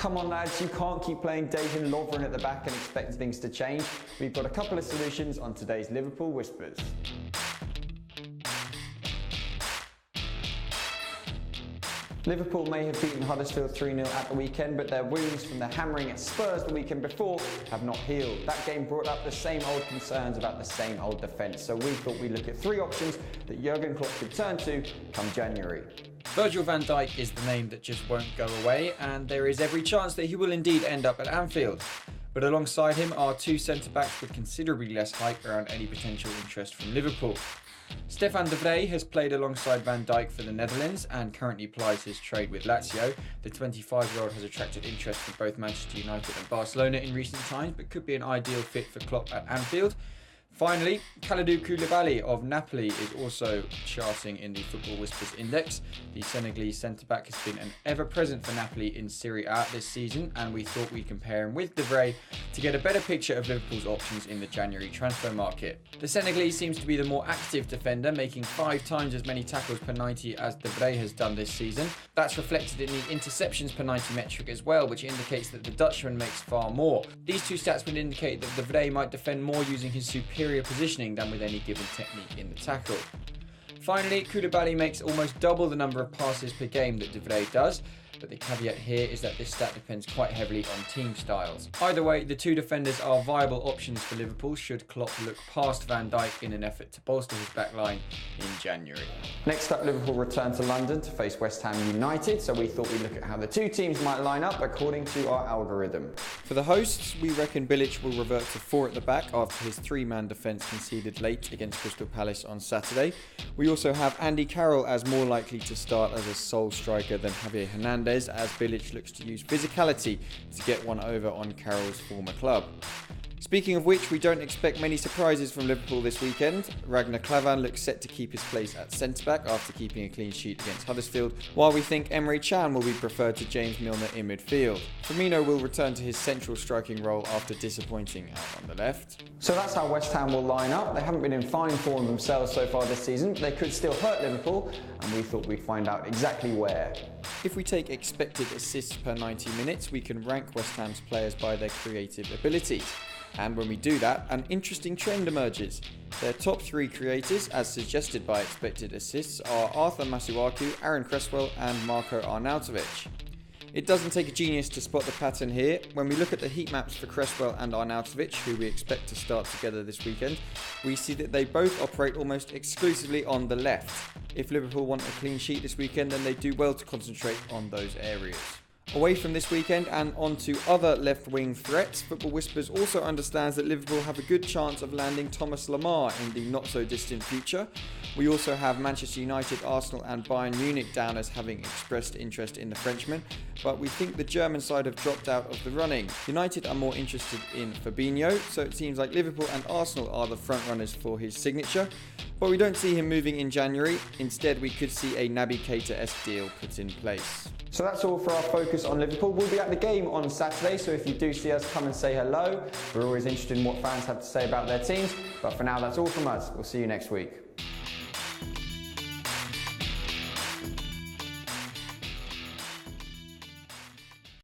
Come on lads, you can't keep playing Dejan Lovren at the back and expect things to change. We've got a couple of solutions on today's Liverpool Whispers. Liverpool may have beaten Huddersfield 3-0 at the weekend, but their wounds from the hammering at Spurs the weekend before have not healed. That game brought up the same old concerns about the same old defence, so we thought we'd look at three options that Jurgen Klopp could turn to come January. Virgil van Dijk is the name that just won't go away, and there is every chance that he will indeed end up at Anfield. But alongside him are two centre-backs with considerably less hype around any potential interest from Liverpool. Stefan de Vrij has played alongside Van Dijk for the Netherlands and currently plies his trade with Lazio. The 25-year-old has attracted interest from both Manchester United and Barcelona in recent times, but could be an ideal fit for Klopp at Anfield. Finally, Koulibaly of Napoli is also charting in the Football Whispers Index. The Senegalese centre-back has been an ever-present for Napoli in Serie A this season, and we thought we'd compare him with de Vrij to get a better picture of Liverpool's options in the January transfer market. The Senegalese seems to be the more active defender, making 5 times as many tackles per 90 as de Vrij has done this season. That's reflected in the interceptions per 90 metric as well, which indicates that the Dutchman makes far more. These two stats would indicate that de Vrij might defend more using his superior positioning than with any given technique in the tackle. Finally, Koulibaly makes almost double the number of passes per game that de Vrij does, but the caveat here is that this stat depends quite heavily on team styles. Either way, the two defenders are viable options for Liverpool should Klopp look past Van Dijk in an effort to bolster his backline in January. Next up, Liverpool return to London to face West Ham United, so we thought we'd look at how the two teams might line up according to our algorithm. For the hosts, we reckon Bilic will revert to 4 at the back after his 3-man defence conceded late against Crystal Palace on Saturday. We also have Andy Carroll as more likely to start as a sole striker than Javier Hernandez, as Bilic looks to use physicality to get one over on Carroll's former club. Speaking of which, we don't expect many surprises from Liverpool this weekend. Ragnar Klavan looks set to keep his place at centre-back after keeping a clean sheet against Huddersfield, while we think Emre Can will be preferred to James Milner in midfield. Firmino will return to his central striking role after disappointing out on the left. So that's how West Ham will line up. They haven't been in fine form themselves so far this season, but they could still hurt Liverpool, and we thought we'd find out exactly where. If we take expected assists per 90 minutes, we can rank West Ham's players by their creative abilities. And when we do that, an interesting trend emerges. Their top 3 creators, as suggested by expected assists, are Arthur Masuaku, Aaron Cresswell and Marko Arnautovic. It doesn't take a genius to spot the pattern here. When we look at the heat maps for Cresswell and Arnautovic, who we expect to start together this weekend, we see that they both operate almost exclusively on the left. If Liverpool want a clean sheet this weekend, then they do well to concentrate on those areas. Away from this weekend and on to other left-wing threats, Football Whispers also understands that Liverpool have a good chance of landing Thomas Lemar in the not-so-distant future. We also have Manchester United, Arsenal and Bayern Munich down as having expressed interest in the Frenchman, but we think the German side have dropped out of the running. United are more interested in Fabinho, so it seems like Liverpool and Arsenal are the front-runners for his signature, but we don't see him moving in January. Instead, we could see a Naby Keita-esque deal put in place. So that's all for our focus on Liverpool. We'll be at the game on Saturday, so if you do see us, come and say hello. We're always interested in what fans have to say about their teams. But for now, that's all from us. We'll see you next week.